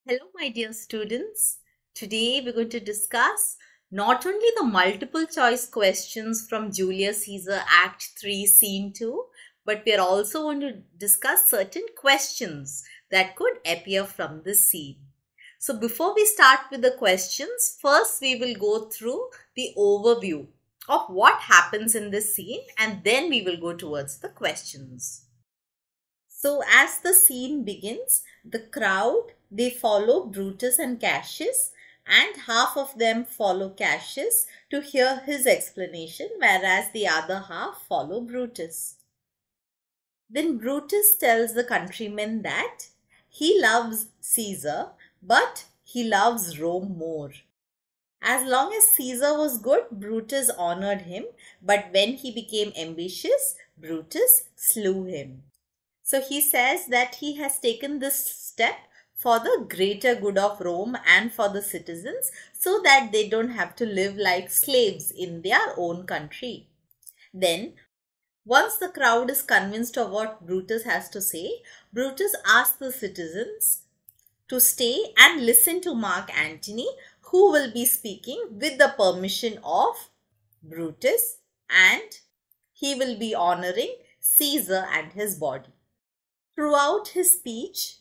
Hello, my dear students. Today we're going to discuss not only the multiple choice questions from Julius Caesar Act 3, Scene 2, but we are also going to discuss certain questions that could appear from this scene. So, before we start with the questions, first we will go through the overview of what happens in this scene and then we will go towards the questions. So as the scene begins, the crowd, they follow Brutus and Cassius, and half of them follow Cassius to hear his explanation, whereas the other half follow Brutus. Then Brutus tells the countrymen that he loves Caesar, but he loves Rome more. As long as Caesar was good, Brutus honored him, but when he became ambitious, Brutus slew him. So he says that he has taken this step for the greater good of Rome and for the citizens so that they don't have to live like slaves in their own country. Then, once the crowd is convinced of what Brutus has to say, Brutus asks the citizens to stay and listen to Mark Antony, who will be speaking with the permission of Brutus, and he will be honoring Caesar and his body. Throughout his speech,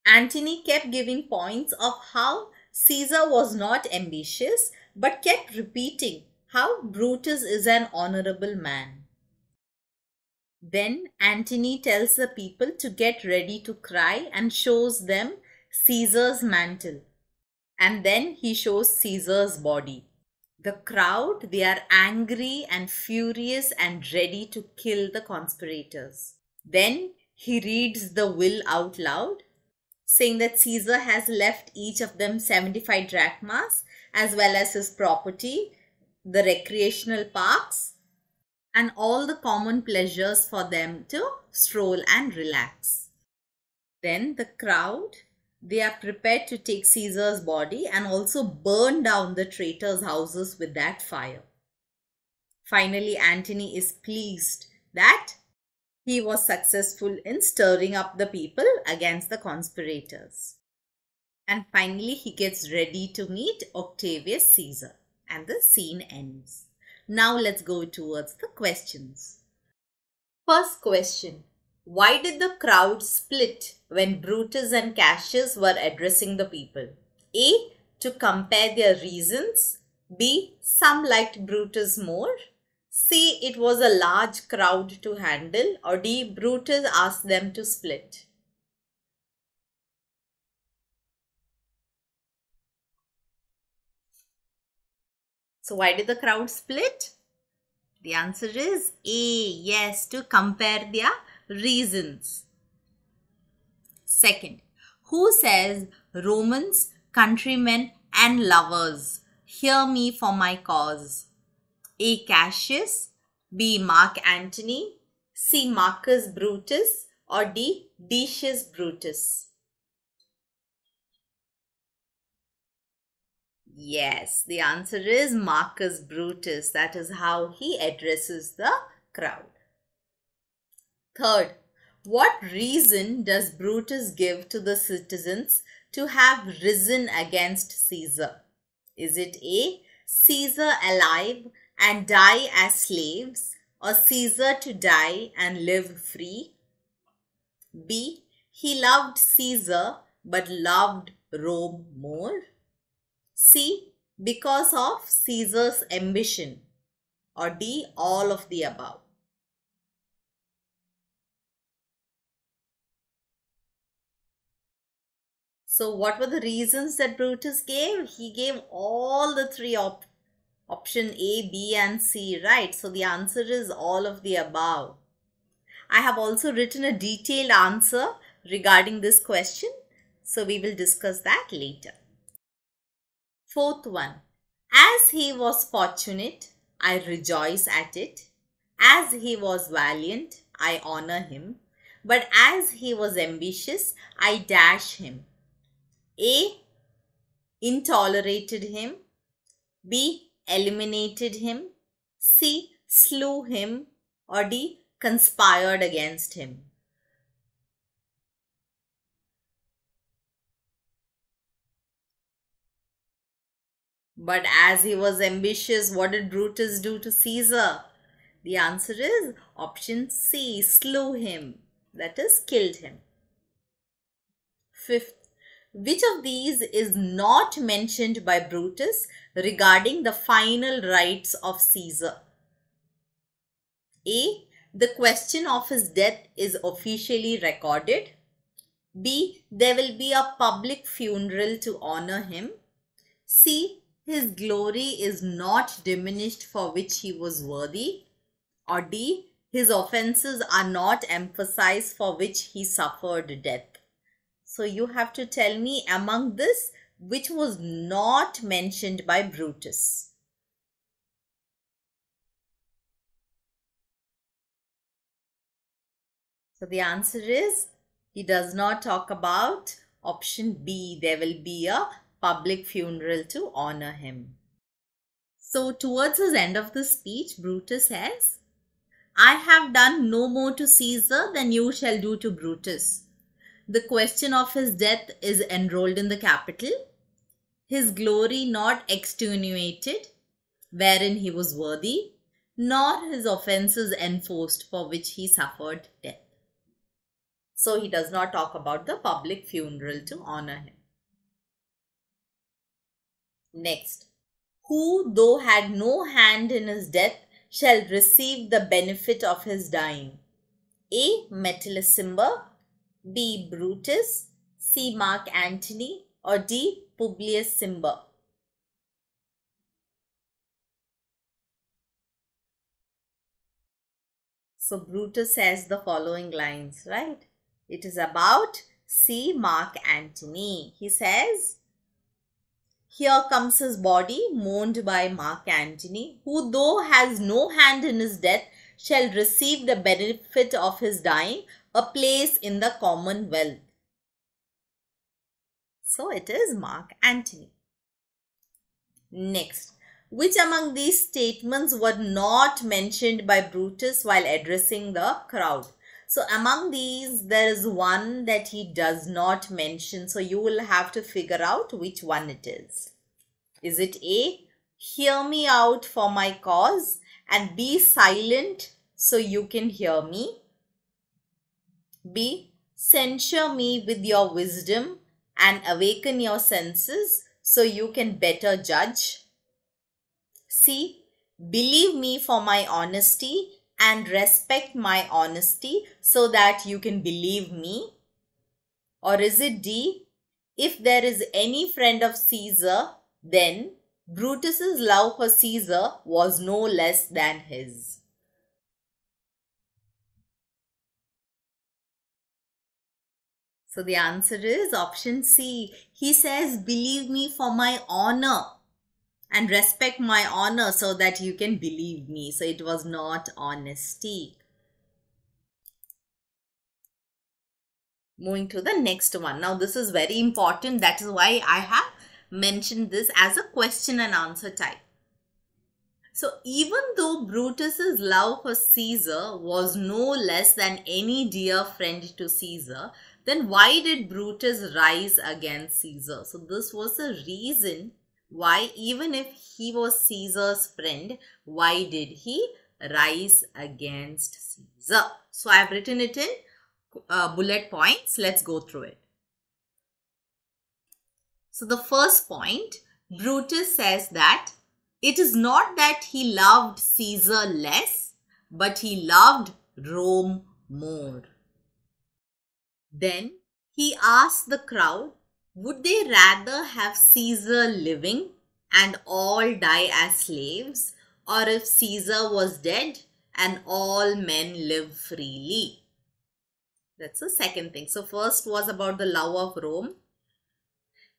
Antony kept giving points of how Caesar was not ambitious but kept repeating how Brutus is an honorable man. Then Antony tells the people to get ready to cry and shows them Caesar's mantle. And then he shows Caesar's body. The crowd, they are angry and furious and ready to kill the conspirators. Then he reads the will out loud, saying that Caesar has left each of them 75 drachmas, as well as his property, the recreational parks, and all the common pleasures for them to stroll and relax. Then the crowd, they are prepared to take Caesar's body and also burn down the traitors' houses with that fire. Finally, Antony is pleased that he was successful in stirring up the people against the conspirators. And finally, he gets ready to meet Octavius Caesar and the scene ends. Now let's go towards the questions. First question. Why did the crowd split when Brutus and Cassius were addressing the people? A. To compare their reasons. B. Some liked Brutus more. C. It was a large crowd to handle. Or D. Brutus asked them to split. So why did the crowd split? The answer is A. Yes, to compare their reasons. Second, who says Romans, countrymen and lovers, hear me for my cause? A. Cassius, B. Mark Antony, C. Marcus Brutus, or D. Decius Brutus? Yes, the answer is Marcus Brutus. That is how he addresses the crowd. Third, what reason does Brutus give to the citizens to have risen against Caesar? Is it A. Caesar alive and die as slaves, or Caesar to die and live free? B. He loved Caesar but loved Rome more? C. Because of Caesar's ambition? Or D. All of the above? So what were the reasons that Brutus gave? He gave all the three option A, B and C, right? So the answer is all of the above. I have also written a detailed answer regarding this question. So we will discuss that later. Fourth one. As he was fortunate, I rejoice at it. As he was valiant, I honor him. But as he was ambitious, I dash him. A. Intolerated him. B. Eliminated him. C. Slew him. Or D. Conspired against him. But as he was ambitious, what did Brutus do to Caesar? The answer is option C, slew him. That is, killed him. Fifth, which of these is not mentioned by Brutus regarding the final rites of Caesar? A. The question of his death is officially recorded. B. There will be a public funeral to honor him. C. His glory is not diminished for which he was worthy. Or D. His offenses are not emphasized for which he suffered death. So you have to tell me among this which was not mentioned by Brutus. So the answer is, he does not talk about option B. There will be a public funeral to honor him. So towards his end of the speech, Brutus says, I have done no more to Caesar than you shall do to Brutus. The question of his death is enrolled in the capital. His glory not extenuated, wherein he was worthy, nor his offences enforced, for which he suffered death. So he does not talk about the public funeral to honor him. Next, who though had no hand in his death shall receive the benefit of his dying? A. Metellus Cimber, B. Brutus, C. Mark Antony, or D. Publius Cimber. So Brutus says the following lines, right? It is about C. Mark Antony. He says, here comes his body, mourned by Mark Antony, who though has no hand in his death, shall receive the benefit of his dying, a place in the commonwealth. So it is Mark Antony. Next, which among these statements were not mentioned by Brutus while addressing the crowd? So among these, there is one that he does not mention. So you will have to figure out which one it is. Is it A, hear me out for my cause and be silent so you can hear me? B, censure me with your wisdom and awaken your senses so you can better judge? C, believe me for my honesty and respect my honesty so that you can believe me? Or is it D, if there is any friend of Caesar, then Brutus's love for Caesar was no less than his? So the answer is option C. He says, believe me for my honor and respect my honor so that you can believe me. So it was not honesty. Moving to the next one. Now this is very important. That is why I have mentioned this as a question and answer type. So even though Brutus's love for Caesar was no less than any dear friend to Caesar, then why did Brutus rise against Caesar? So this was the reason why, even if he was Caesar's friend, why did he rise against Caesar? So I have written it in bullet points. Let's go through it. So the first point, Brutus says that it is not that he loved Caesar less, but he loved Rome more. Then he asked the crowd, would they rather have Caesar living and all die as slaves, or if Caesar was dead and all men live freely? That's the second thing. So first was about the love of Rome.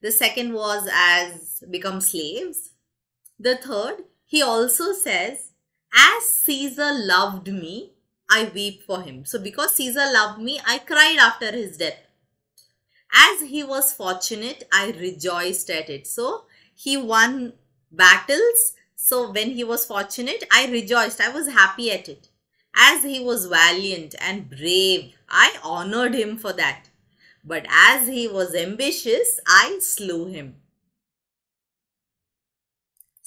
The second was as become slaves. The third, he also says, as Caesar loved me, I weep for him. So because Caesar loved me, I cried after his death. As he was fortunate, I rejoiced at it. So he won battles. So when he was fortunate, I rejoiced. I was happy at it. As he was valiant and brave, I honored him for that. But as he was ambitious, I slew him.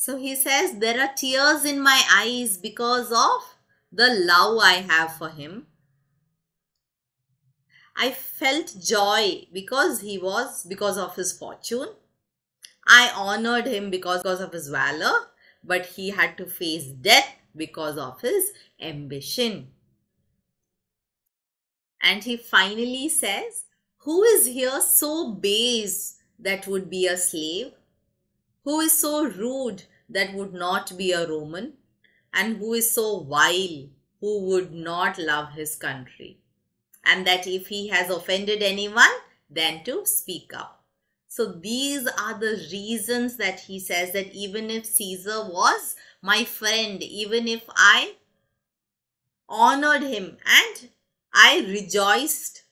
So he says, there are tears in my eyes because of the love I have for him. I felt joy because of his fortune. I honored him because of his valor, but he had to face death because of his ambition. And he finally says, who is here so base that would be a slave? Who is so rude that would not be a Roman? And who is so vile who would not love his country? And that if he has offended anyone, then to speak up. So these are the reasons that he says that even if Caesar was my friend, even if I honored him and I rejoiced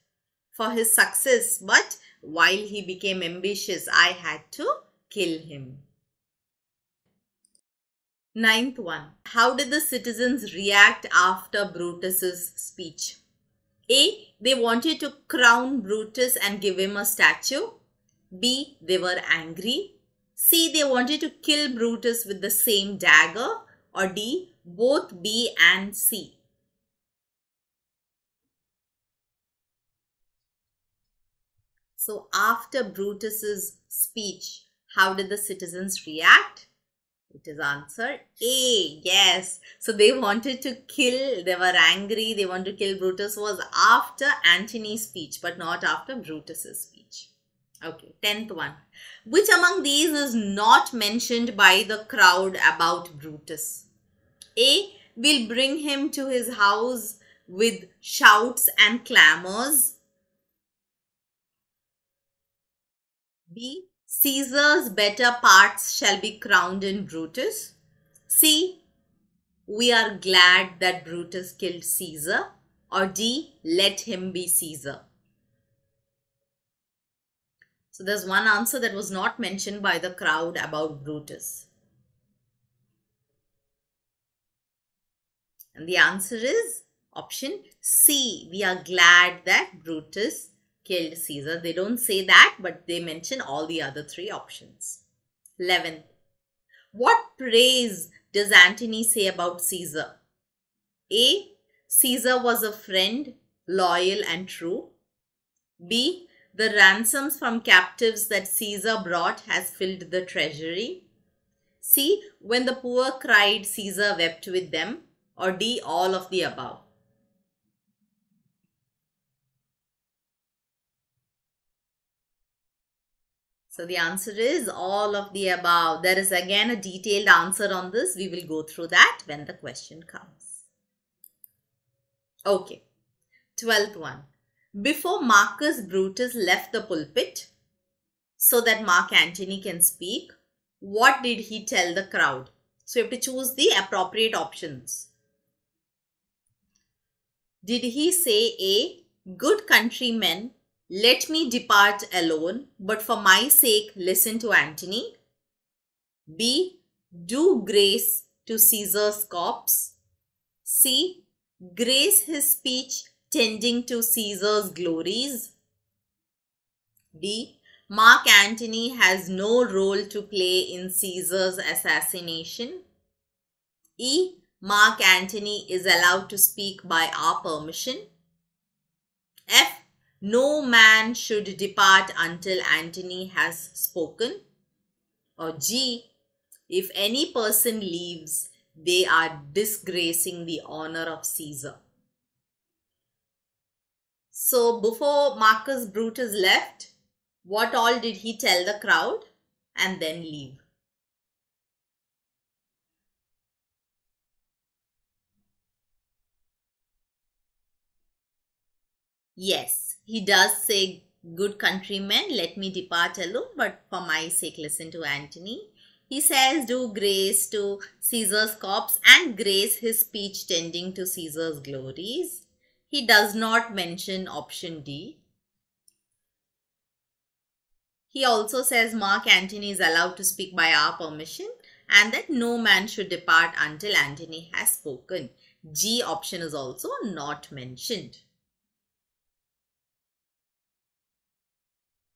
for his success, but while he became ambitious, I had to kill him. Ninth one. How did the citizens react after Brutus's speech? A. They wanted to crown Brutus and give him a statue. B. They were angry. C. They wanted to kill Brutus with the same dagger. Or D. Both B and C. So after Brutus's speech, how did the citizens react? It is answer A. Yes. So they wanted to kill, they were angry, they wanted to kill Brutus was after Antony's speech, but not after Brutus's speech. Okay, 10th one. Which among these is not mentioned by the crowd about Brutus? A. We'll bring him to his house with shouts and clamors. B. Caesar's better parts shall be crowned in Brutus. C. We are glad that Brutus killed Caesar. Or D. Let him be Caesar. So there's one answer that was not mentioned by the crowd about Brutus. And the answer is option C. We are glad that Brutus killed Caesar. They don't say that, but they mention all the other three options. 11th. What praise does Antony say about Caesar? A. Caesar was a friend, loyal and true. B. The ransoms from captives that Caesar brought has filled the treasury. C. When the poor cried, Caesar wept with them. Or D. All of the above. So the answer is all of the above. There is again a detailed answer on this. We will go through that when the question comes. Okay, 12th one. Before Marcus Brutus left the pulpit so that Mark Antony can speak, what did he tell the crowd? So you have to choose the appropriate options. Did he say A. Good countrymen, let me depart alone, but for my sake listen to Antony. B. Do grace to Caesar's corpse. C. Grace his speech tending to Caesar's glories. D. Mark Antony has no role to play in Caesar's assassination. E. Mark Antony is allowed to speak by our permission. F. No man should depart until Antony has spoken. Or G. If any person leaves, they are disgracing the honor of Caesar. So before Marcus Brutus left, what all did he tell the crowd and then leave? Yes, he does say, good countrymen, let me depart alone, but for my sake listen to Antony. He says, do grace to Caesar's corpse and grace his speech tending to Caesar's glories. He does not mention option D. He also says Mark Antony is allowed to speak by our permission and that no man should depart until Antony has spoken. G option is also not mentioned.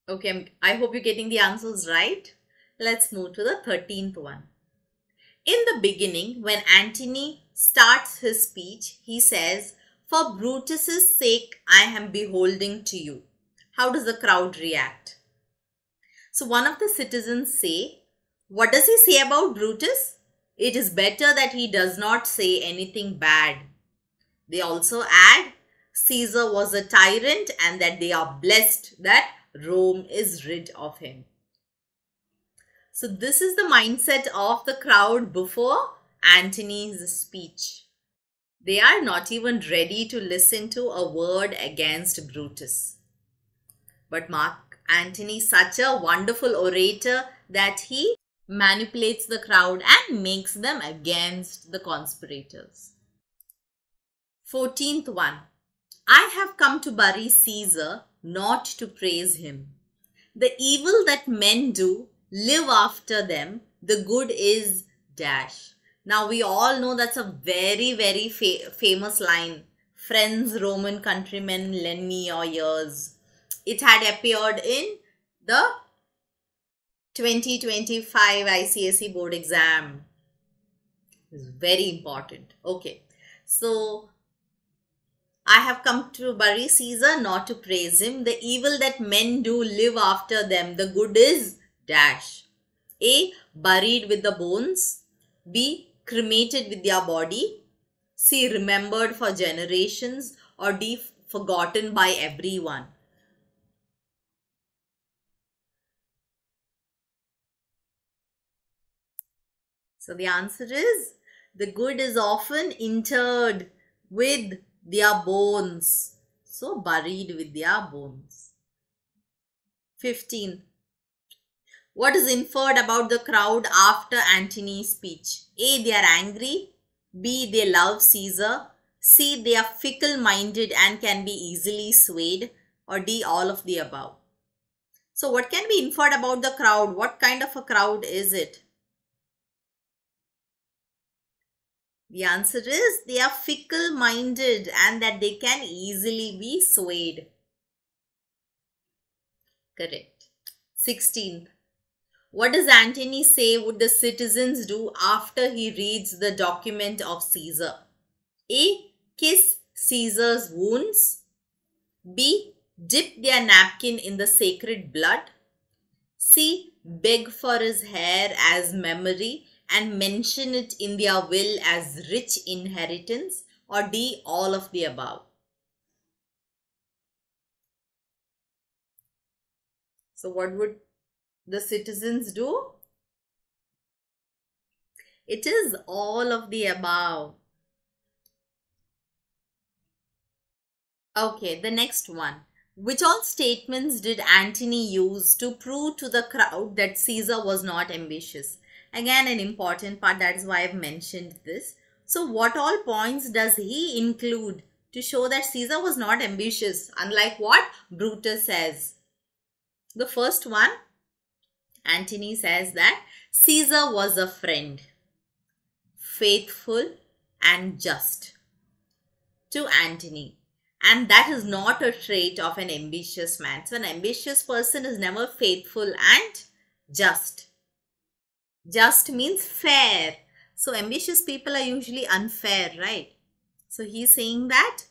Okay, I hope you're getting the answers right. Let's move to the 13th one. In the beginning, when Antony starts his speech, he says, "For Brutus's sake, I am beholding to you." How does the crowd react? So one of the citizens say, "What does he say about Brutus? It is better that he does not say anything bad." They also add, "Caesar was a tyrant and that they are blessed that Rome is rid of him." So this is the mindset of the crowd before Antony's speech. They are not even ready to listen to a word against Brutus. But Mark Antony is such a wonderful orator that he manipulates the crowd and makes them against the conspirators. 14th one. "I have come to bury Caesar, not to praise him. The evil that men do, live after them. The good is dash." Now we all know that's a very, very famous line. "Friends, Roman countrymen, lend me your ears." It had appeared in the 2025 ICSE board exam. It's very important. Okay. So, "I have come to bury Caesar, not to praise him. The evil that men do, live after them. The good is dash." A. Buried with the bones. B. Cremated with their body. C. Remembered for generations. Or D. Forgotten by everyone. So the answer is, the good is often interred with their bones. So buried with their bones. 15. What is inferred about the crowd after Antony's speech? A. They are angry. B. They love Caesar. C. They are fickle-minded and can be easily swayed. Or D. All of the above. So what can be inferred about the crowd? What kind of a crowd is it? The answer is, they are fickle-minded and that they can easily be swayed. Correct. 16. What does Antony say would the citizens do after he reads the document of Caesar? A. Kiss Caesar's wounds. B. Dip their napkin in the sacred blood. C. Beg for his hair as memory and mention it in their will as rich inheritance. Or D. All of the above. So what would the citizens do? It is all of the above. Okay, the next one. Which all statements did Antony use to prove to the crowd that Caesar was not ambitious? Again, an important part, that is why I've mentioned this. So what all points does he include to show that Caesar was not ambitious, unlike what Brutus says? The first one, Antony says that Caesar was a friend, faithful and just to Antony. And that is not a trait of an ambitious man. So an ambitious person is never faithful and just. Just means fair. So ambitious people are usually unfair, right? So he's saying that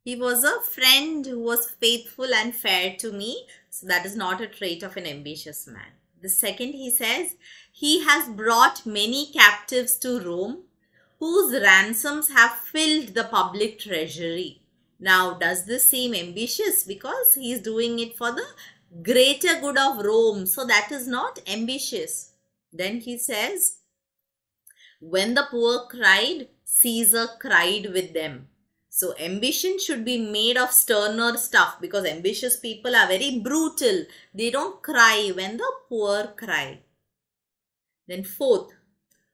he was a friend who was faithful and fair to me. So that is not a trait of an ambitious man. The second, he says, he has brought many captives to Rome, whose ransoms have filled the public treasury. Now, does this seem ambitious? Because he is doing it for the greater good of Rome. So that is not ambitious. Then he says, when the poor cried, Caesar cried with them. So ambition should be made of sterner stuff, because ambitious people are very brutal. They don't cry when the poor cry. Then fourth,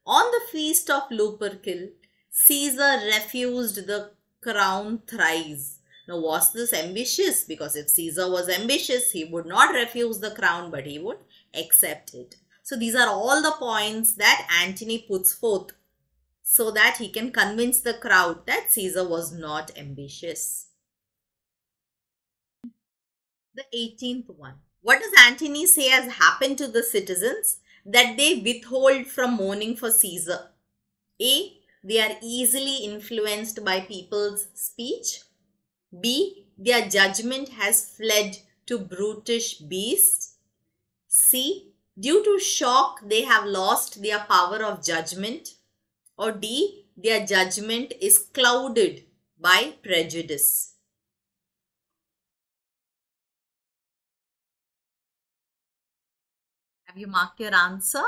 on the feast of Lupercal, Caesar refused the crown thrice. Now, was this ambitious? Because if Caesar was ambitious, he would not refuse the crown, but he would accept it. So these are all the points that Antony puts forth so that he can convince the crowd that Caesar was not ambitious. The 18th one. What does Antony say has happened to the citizens? that they withhold from mourning for Caesar? A. They are easily influenced by people's speech. B. Their judgment has fled to brutish beasts. C. Due to shock, they have lost their power of judgment. Or D. Their judgment is clouded by prejudice. Have you marked your answer?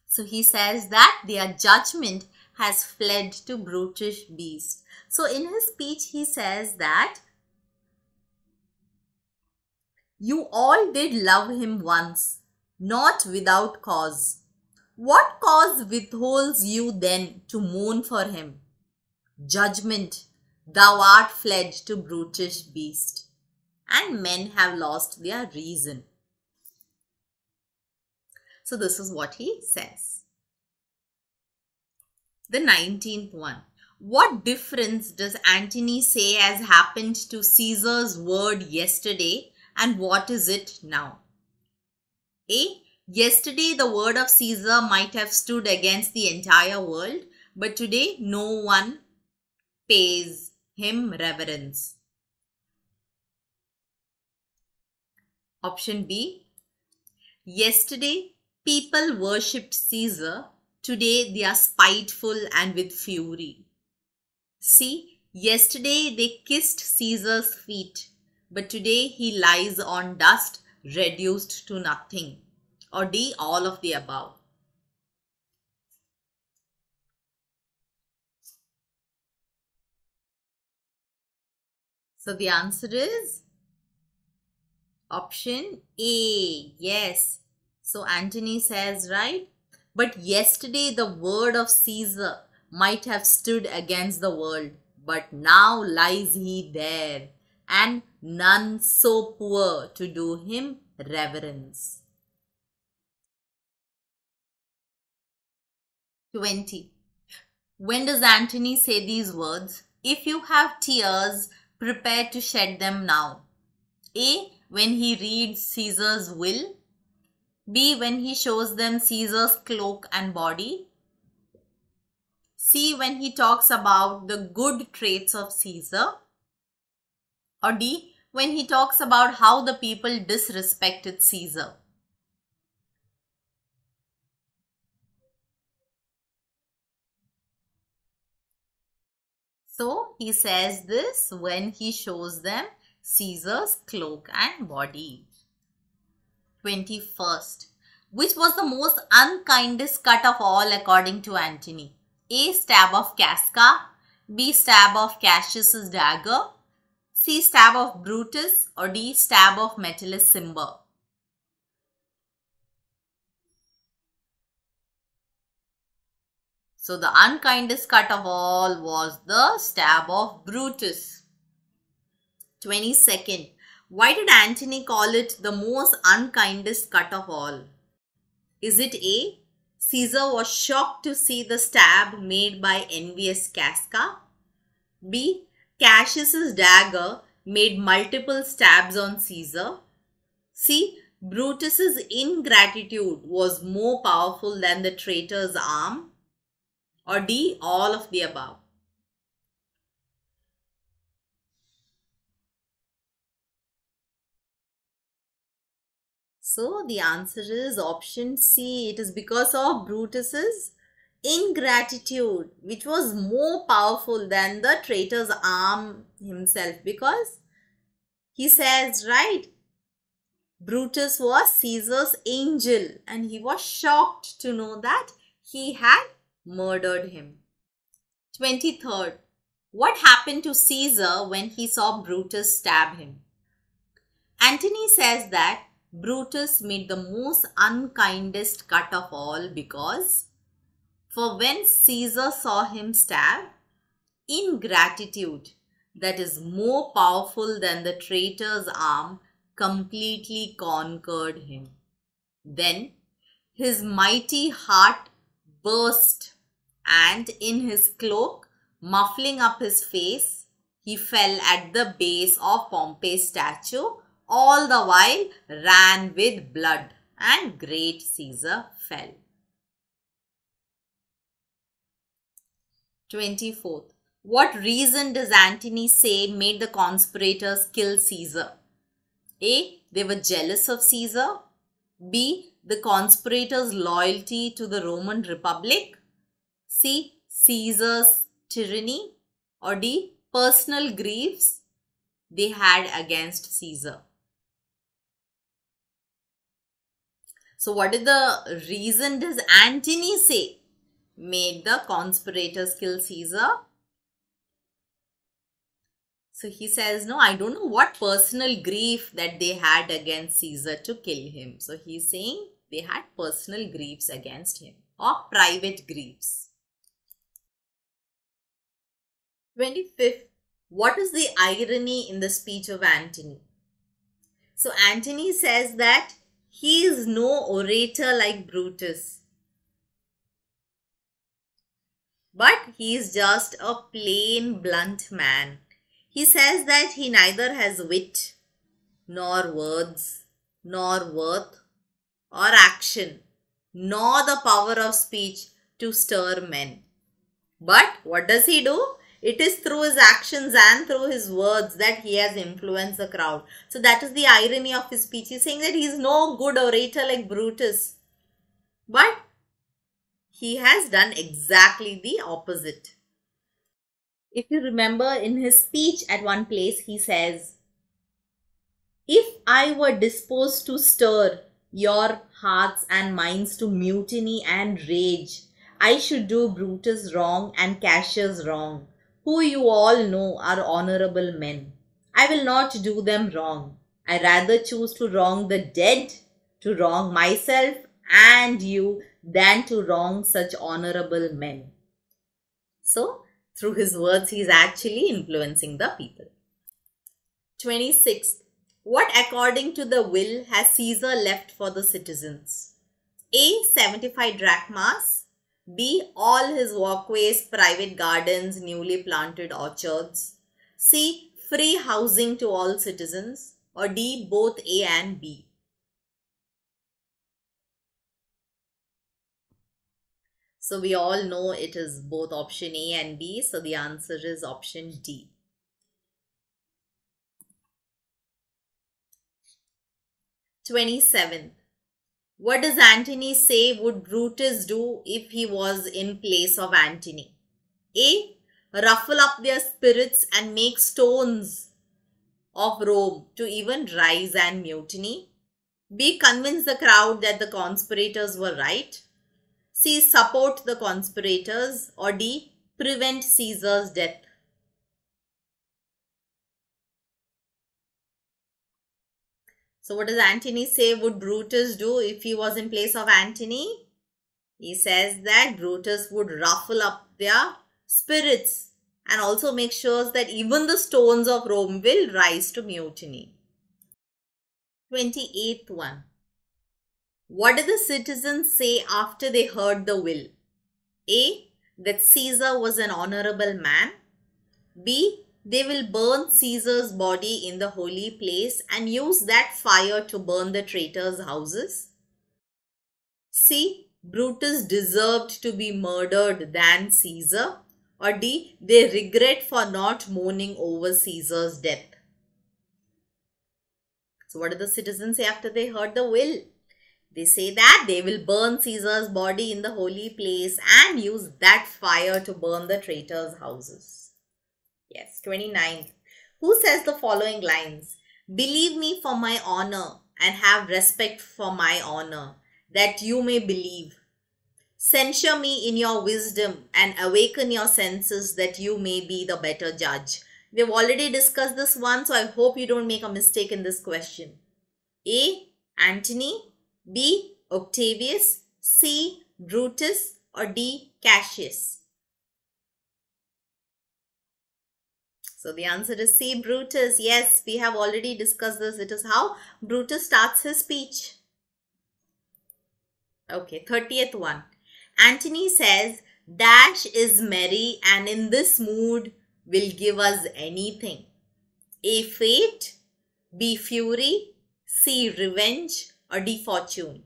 So he says that their judgment has fled to brutish beasts. So in his speech, he says that you all did love him once, not without cause. What cause withholds you then to mourn for him? Judgment, thou art fled to brutish beast, and men have lost their reason. So this is what he says. The 19th one. What difference does Antony say has happened to Caesar's word yesterday, and what is it now? A. Yesterday the word of Caesar might have stood against the entire world, but today no one pays him reverence. Option B. Yesterday people worshipped Caesar, today they are spiteful and with fury. C. Yesterday they kissed Caesar's feet, but today he lies on dust, reduced to nothing. Or D. All of the above. So the answer is option A. Yes. So Antony says, right? But yesterday the word of Caesar might have stood against the world, but now lies he there, and none so poor to do him reverence. 20. When does Antony say these words? If you have tears, prepare to shed them now. A. When he reads Caesar's will. B. When he shows them Caesar's cloak and body. C. When he talks about the good traits of Caesar. Or D. When he talks about how the people disrespected Caesar. So he says this when he shows them Caesar's cloak and body. 21st. Which was the most unkindest cut of all according to Antony? A. Stab of Casca. B. Stab of Cassius's dagger. C. Stab of Brutus. Or D. Stab of Metellus Cimber. So the unkindest cut of all was the stab of Brutus. 22nd. Why did Antony call it the most unkindest cut of all? Is it A. Caesar was shocked to see the stab made by envious Casca? B. Cassius's dagger made multiple stabs on Caesar? C. Brutus's ingratitude was more powerful than the traitor's arm? Or D. All of the above. So the answer is option C. It is because of Brutus's ingratitude, which was more powerful than the traitor's arm himself, because he says, right, Brutus was Caesar's angel and he was shocked to know that he had murdered him. 23rd. What happened to Caesar when he saw Brutus stab him? Antony says that Brutus made the most unkindest cut of all because, for when Caesar saw him stab, ingratitude, that is more powerful than the traitor's arm, completely conquered him. Then his mighty heart burst, and in his cloak, muffling up his face, he fell at the base of Pompey's statue, all the while ran with blood and great Caesar fell. 24th. What reason does Antony say made the conspirators kill Caesar? A. They were jealous of Caesar. B. The conspirators' loyalty to the Roman Republic. C. Caesar's tyranny. Or D. Personal griefs they had against Caesar. So what is the reason does Antony say made the conspirators kill Caesar? So he says, no, I don't know what personal grief that they had against Caesar to kill him. So he's saying they had personal griefs against him or private griefs. 25th. What is the irony in the speech of Antony? So Antony says that he is no orator like Brutus, but he is just a plain blunt man. He says that he neither has wit, nor words, nor worth, or action, nor the power of speech to stir men. But what does he do? It is through his actions and through his words that he has influenced the crowd. So that is the irony of his speech. He's saying that he is no good orator like Brutus, but he has done exactly the opposite. If you remember in his speech at one place, he says, if I were disposed to stir your hearts and minds to mutiny and rage, I should do Brutus wrong and Cassius wrong, who you all know are honorable men. I will not do them wrong. I rather choose to wrong the dead, to wrong myself and you, than to wrong such honorable men. So, through his words, he is actually influencing the people. 26th. What according to the will has Caesar left for the citizens? A. 75 drachmas. B. All his walkways, private gardens, newly planted orchards. C. Free housing to all citizens. Or D. Both A and B. So we all know it is both option A and B. So the answer is option D. 27th. What does Antony say would Brutus do if he was in place of Antony? A. Ruffle up their spirits and make stones of Rome to even rise and mutiny. B. Convince the crowd that the conspirators were right. C. Support the conspirators. Or D. Prevent Caesar's death. So what does Antony say would Brutus do if he was in place of Antony? He says that Brutus would ruffle up their spirits and also make sure that even the stones of Rome will rise to mutiny. 28th one. What did the citizens say after they heard the will? A. That Caesar was an honorable man. B. They will burn Caesar's body in the holy place and use that fire to burn the traitors' houses. C. Brutus deserved to be murdered than Caesar. Or D. They regret for not mourning over Caesar's death. So what did the citizens say after they heard the will? They say that they will burn Caesar's body in the holy place and use that fire to burn the traitors' houses. Yes, 29th. Who says the following lines? Believe me for my honor and have respect for my honor, that you may believe. Censure me in your wisdom and awaken your senses that you may be the better judge. We have already discussed this one, so I hope you don't make a mistake in this question. A. Antony. B. Octavius. C. Brutus. Or D. Cassius. So the answer is C. Brutus. Yes, we have already discussed this. It is how Brutus starts his speech. Okay, 30th one. Antony says, Dash is merry and in this mood will give us anything. A. Fate. B. Fury. C. Revenge. Or D. Fortune.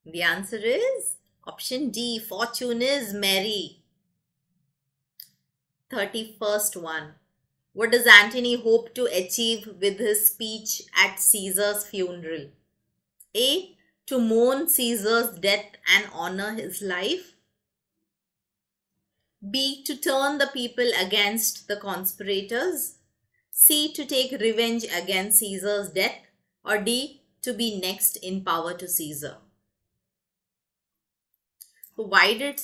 The answer is option D. Fortune is merry. 31st one. What does Antony hope to achieve with his speech at Caesar's funeral? A. To mourn Caesar's death and honor his life. B. To turn the people against the conspirators. C. To take revenge against Caesar's death. Or D. To be next in power to Caesar. So why did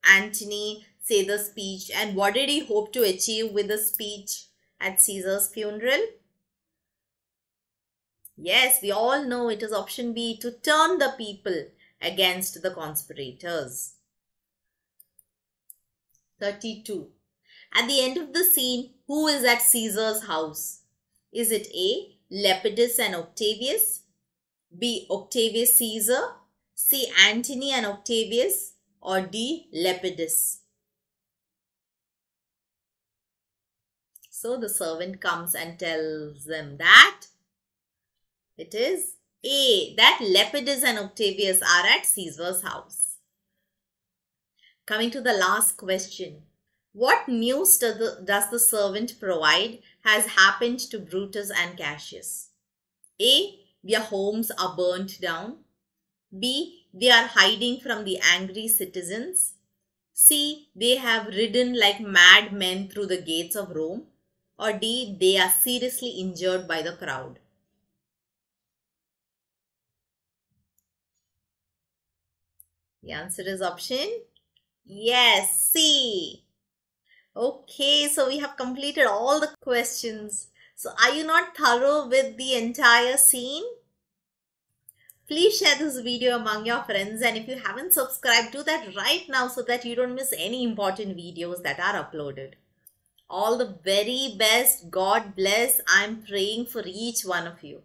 Antony say the speech, and what did he hope to achieve with the speech at Caesar's funeral? Yes, we all know it is option B, to turn the people against the conspirators. 32. At the end of the scene, who is at Caesar's house? Is it A. Lepidus and Octavius, B. Octavius Caesar, C. Antony and Octavius, or D. Lepidus? So the servant comes and tells them that it is A, that Lepidus and Octavius are at Caesar's house. Coming to the last question. What news does the servant provide has happened to Brutus and Cassius? A. Their homes are burnt down. B. They are hiding from the angry citizens. C. They have ridden like mad men through the gates of Rome. Or D. They are seriously injured by the crowd. The answer is option yes, C. Okay, so we have completed all the questions. So are you not thorough with the entire scene? Please share this video among your friends, and if you haven't subscribed, do that right now so that you don't miss any important videos that are uploaded. All the very best. God bless. I'm praying for each one of you.